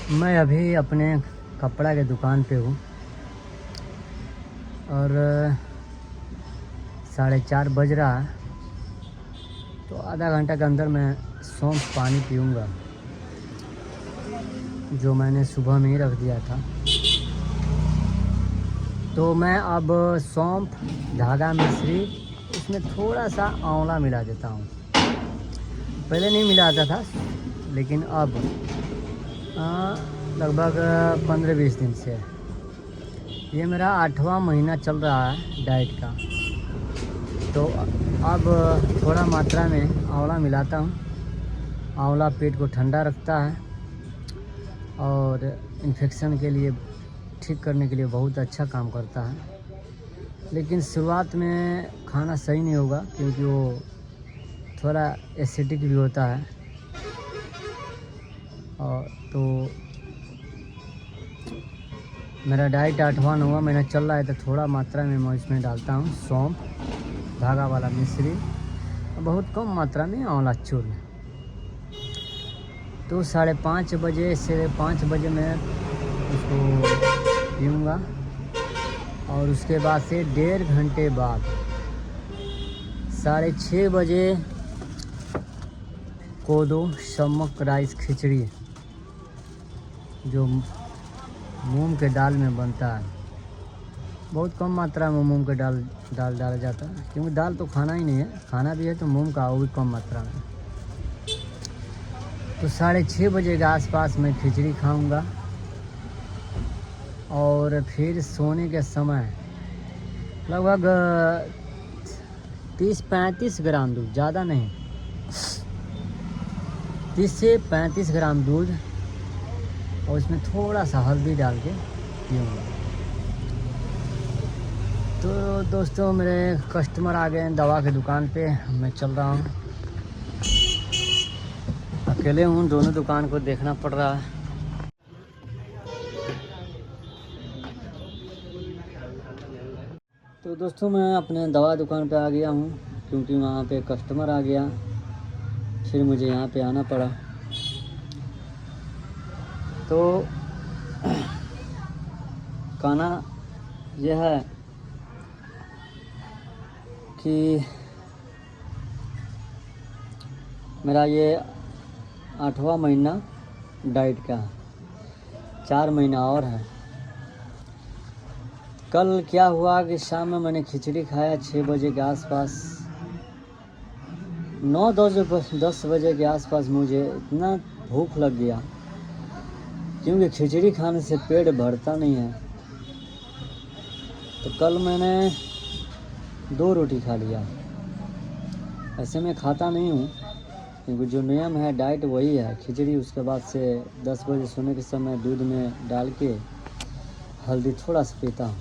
मैं अभी अपने कपड़ा के दुकान पे हूँ और 4:30 बज रहा है। तो आधा घंटा के अंदर मैं सौंफ पानी पीऊँगा जो मैंने सुबह में ही रख दिया था। तो मैं अब सौंफ, धागा मिश्री, इसमें थोड़ा सा आंवला मिला देता हूँ। पहले नहीं मिलाता था, लेकिन अब लगभग 15-20 दिन से ये मेरा 8वां महीना चल रहा है डाइट का। तो अब थोड़ा मात्रा में आंवला मिलाता हूँ। आंवला पेट को ठंडा रखता है और इन्फेक्शन के लिए, ठीक करने के लिए बहुत अच्छा काम करता है। लेकिन शुरुआत में खाना सही नहीं होगा क्योंकि वो थोड़ा एसिडिक भी होता है। और तो मेरा डाइट 8वां-9वां महीना चल रहा है, तो थोड़ा मात्रा में मैं इसमें डालता हूँ सौंफ, धागा वाला मिश्री, बहुत कम मात्रा में आंवला चूर्ण। तो 5:30 बजे से 5 बजे मैं उसको पीऊँगा और उसके बाद से 1.5 घंटे बाद 6:30 बजे कोदो सम्मक राइस खिचड़ी जो मूंग के दाल में बनता है। बहुत कम मात्रा में मूंग के दाल डाला जाता है क्योंकि दाल तो खाना ही नहीं है, खाना भी है तो मूंग का, वो भी कम मात्रा में। तो 6:30 बजे के आसपास मैं खिचड़ी खाऊंगा और फिर सोने के समय लगभग 30-35 ग्राम दूध, ज़्यादा नहीं, 30 से 35 ग्राम दूध और उसमें थोड़ा सा हल्दी डाल के पीऊँगा। तो दोस्तों, मेरे कस्टमर आ गए हैं दवा की दुकान पे, मैं चल रहा हूँ। अकेले हूँ, दोनों दुकान को देखना पड़ रहा है। तो दोस्तों, मैं अपने दवा दुकान पे आ गया हूँ क्योंकि वहाँ पे कस्टमर आ गया, फिर मुझे यहाँ पे आना पड़ा। तो कहना यह है कि मेरा ये 8वां महीना डाइट का है, 4 महीना और है। कल क्या हुआ कि शाम में मैंने खिचड़ी खाया 6 बजे के आसपास, 9-10 बजे के आसपास मुझे इतना भूख लग गया क्योंकि खिचड़ी खाने से पेट भरता नहीं है। तो कल मैंने 2 रोटी खा लिया। ऐसे मैं खाता नहीं हूँ क्योंकि जो नियम है डाइट वही है, खिचड़ी। उसके बाद से 10 बजे सोने के समय दूध में डाल के हल्दी थोड़ा सा पीता हूँ।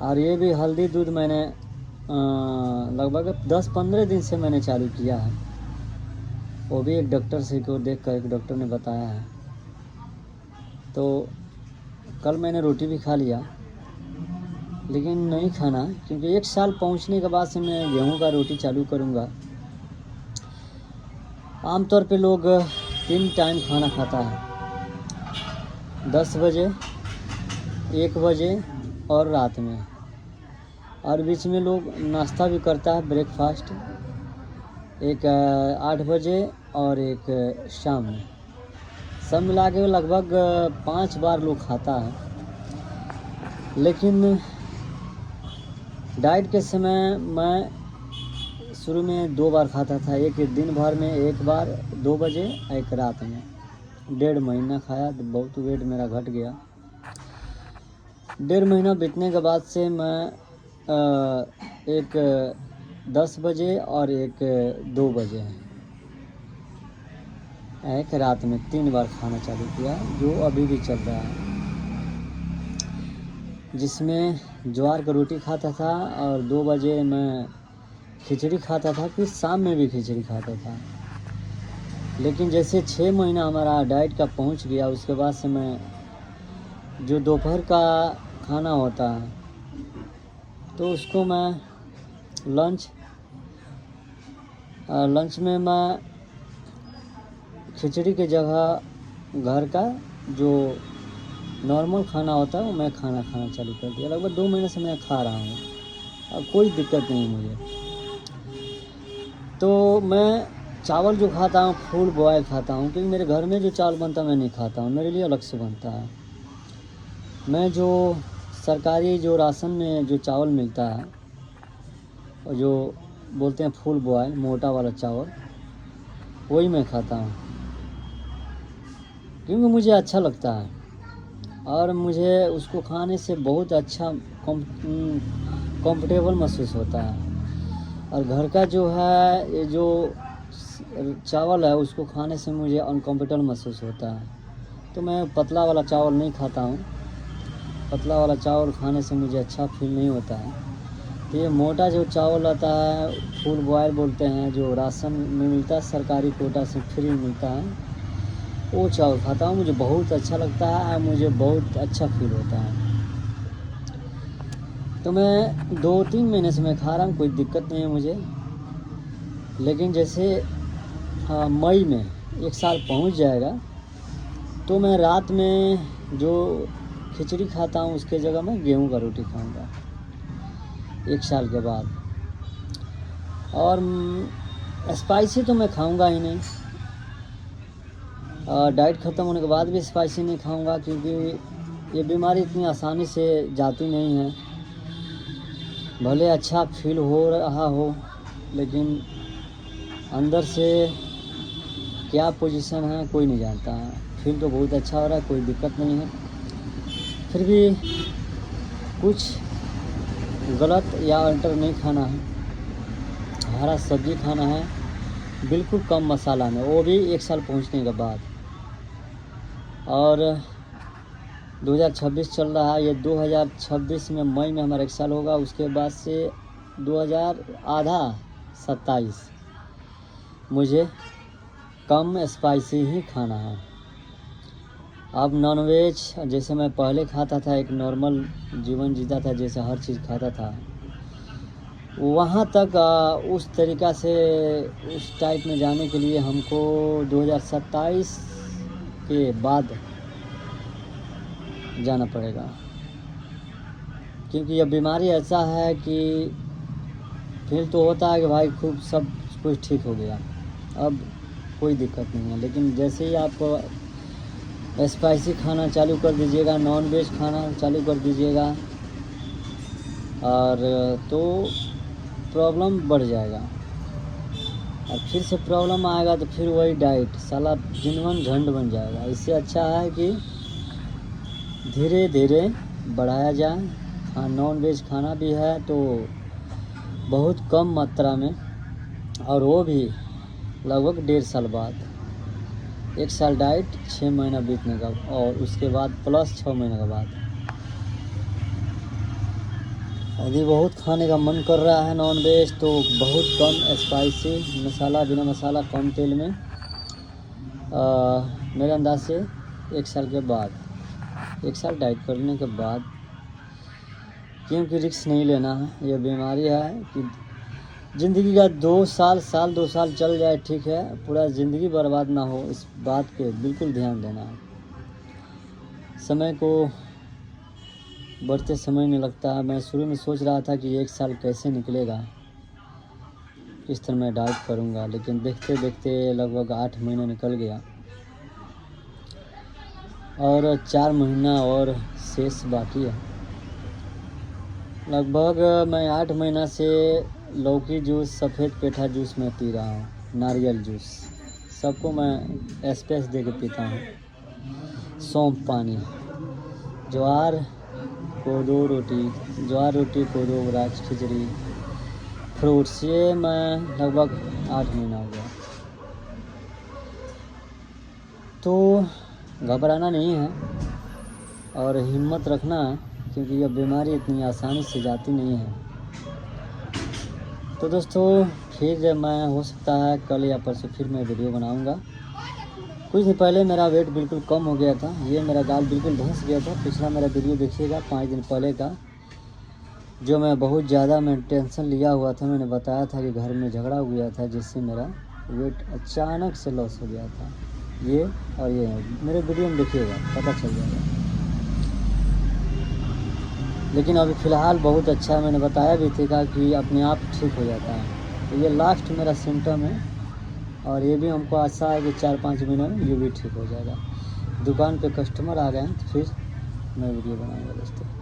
और ये भी हल्दी दूध मैंने लगभग 10-15 दिन से मैंने चालू किया है। वो भी एक डॉक्टर से को देख कर, एक डॉक्टर ने बताया है। तो कल मैंने रोटी भी खा लिया, लेकिन नहीं खाना क्योंकि 1 साल पहुंचने के बाद से मैं गेहूं का रोटी चालू करूंगा। आमतौर पे लोग 3 टाइम खाना खाता है, 10 बजे, 1 बजे और रात में। और बीच में लोग नाश्ता भी करता है, ब्रेकफास्ट, एक 8 बजे और एक शाम में। सब मिला के लगभग 5 बार लोग खाता है। लेकिन डाइट के समय मैं शुरू में 2 बार खाता था, एक दिन भर में 1 बार 2 बजे, एक रात में। 1.5 महीना खाया तो बहुत वेट मेरा घट गया। 1.5 महीना बीतने के बाद से मैं एक 10 बजे और एक 2 बजे, एक रात में 3 बार खाना चालू किया, जो अभी भी चल रहा है। जिसमें ज्वार का रोटी खाता था और 2 बजे मैं खिचड़ी खाता था, फिर शाम में भी खिचड़ी खाता था। लेकिन जैसे 6 महीना हमारा डाइट का पहुंच गया, उसके बाद से मैं जो दोपहर का खाना होता है तो उसको मैं लंच में मैं खिचड़ी के जगह घर का जो नॉर्मल खाना होता है वो मैं खाना चालू कर दिया। लगभग 2 महीने से मैं खा रहा हूँ, अब कोई दिक्कत नहीं मुझे। तो मैं चावल जो खाता हूँ फुल बॉयल खाता हूँ, क्योंकि मेरे घर में जो चावल बनता है मैं नहीं खाता हूँ, मेरे लिए अलग से बनता है। मैं जो सरकारी जो राशन में जो चावल मिलता है और जो बोलते हैं फुल बॉयल मोटा वाला चावल, वही मैं खाता हूँ, क्योंकि मुझे अच्छा लगता है और मुझे उसको खाने से बहुत अच्छा कंफर्टेबल महसूस होता है। और घर का जो है ये जो चावल है उसको खाने से मुझे अनकंफर्टेबल महसूस होता है, तो मैं पतला वाला चावल नहीं खाता हूँ। पतला वाला चावल खाने से मुझे अच्छा फील नहीं होता है। तो ये मोटा जो चावल आता है फुल बॉयल बोलते हैं, जो राशन में मिलता है सरकारी कोटा से फ्री मिलता है, वो चावल खाता हूँ। मुझे बहुत अच्छा लगता है, मुझे बहुत अच्छा फील होता है। तो मैं 2-3 महीने से मैं खा रहा हूँ, कोई दिक्कत नहीं है मुझे। लेकिन जैसे मई में 1 साल पहुँच जाएगा तो मैं रात में जो खिचड़ी खाता हूँ उसके जगह मैं गेहूं का रोटी खाऊंगा 1 साल के बाद। और स्पाइसी तो मैं खाऊंगा ही नहीं, डाइट ख़त्म होने के बाद भी स्पाइसी नहीं खाऊंगा, क्योंकि ये बीमारी इतनी आसानी से जाती नहीं है। भले अच्छा फील हो रहा हो, लेकिन अंदर से क्या पोजीशन है कोई नहीं जानता है। फील तो बहुत अच्छा हो रहा है, कोई दिक्कत नहीं है, फिर भी कुछ गलत या अल्टर नहीं खाना है। हरा सब्जी खाना है बिल्कुल कम मसाला में, वो भी 1 साल पहुंचने के बाद। और 2026 चल रहा है, ये 2026 में मई में हमारा 1 साल होगा। उसके बाद से 2027 मुझे कम स्पाइसी ही खाना है। अब नॉनवेज जैसे मैं पहले खाता था, एक नॉर्मल जीवन जीता था, जैसे हर चीज़ खाता था, वहाँ तक उस तरीक़ा से उस टाइप में जाने के लिए हमको 2027 के बाद जाना पड़ेगा, क्योंकि यह बीमारी ऐसा है कि फिर तो होता है कि भाई खूब सब कुछ ठीक हो गया, अब कोई दिक्कत नहीं है। लेकिन जैसे ही आप स्पाइसी खाना चालू कर दीजिएगा, नॉन वेज खाना चालू कर दीजिएगा, और तो प्रॉब्लम बढ़ जाएगा। और फिर से प्रॉब्लम आएगा तो फिर वही डाइट साला जिनवन झंड बन जाएगा। इससे अच्छा है कि धीरे धीरे बढ़ाया जाए। हाँ, नॉन वेज खाना भी है तो बहुत कम मात्रा में, और वो भी लगभग 1.5 साल बाद। 1 साल डाइट 6 महीना बीतने का, और उसके बाद प्लस 6 महीने के बाद। यदि बहुत खाने का मन कर रहा है नॉन वेज तो बहुत कम स्पाइसी, मसाला बिना मसाला, कम तेल में, मेरे अंदाज से 1 साल के बाद, 1 साल डाइट करने के बाद, क्योंकि रिस्क नहीं लेना है। यह बीमारी है कि ज़िंदगी का 2 साल 2 साल चल जाए ठीक है, पूरा ज़िंदगी बर्बाद ना हो, इस बात पे बिल्कुल ध्यान देना है। समय को बढ़ते समय नहीं लगता है। मैं शुरू में सोच रहा था कि 1 साल कैसे निकलेगा, किस तरह मैं डाइट करूँगा, लेकिन देखते देखते लगभग 8 महीना निकल गया, और 4 महीना और शेष बाकी है। लगभग मैं 8 महीना से लौकी जूस, सफ़ेद पेठा जूस मैं पी रहा हूँ, नारियल जूस सबको मैं स्पेस दे के पीता हूँ। सौंफ पानी, ज्वार कोदो रोटी, ज्वार रोटी कोदो राज खिचड़ी, फ्रूट्स, ये मैं लगभग 8 महीना हो गया। तो घबराना नहीं है और हिम्मत रखना है, क्योंकि यह बीमारी इतनी आसानी से जाती नहीं है। तो दोस्तों, फिर मैं हो सकता है कल या परसों फिर मैं वीडियो बनाऊंगा। कुछ दिन पहले मेरा वेट बिल्कुल कम हो गया था, ये मेरा गाल बिल्कुल धंस गया था। पिछला मेरा वीडियो देखिएगा 5 दिन पहले का, जो मैं बहुत ज़्यादा मैं टेंशन लिया हुआ था। मैंने बताया था कि घर में झगड़ा हो गया था, जिससे मेरा वेट अचानक से लॉस हो गया था। ये और ये मेरे वीडियो में देखिएगा, पता चल जाएगा। लेकिन अभी फ़िलहाल बहुत अच्छा है, मैंने बताया भी था कि अपने आप ठीक हो जाता है। तो ये लास्ट मेरा सिम्टम है और ये भी हमको आशा है कि 4-5 महीने में ये भी ठीक हो जाएगा। दुकान पे कस्टमर आ गए हैं तो फिर मैं वीडियो बनाऊँगा दोस्तों।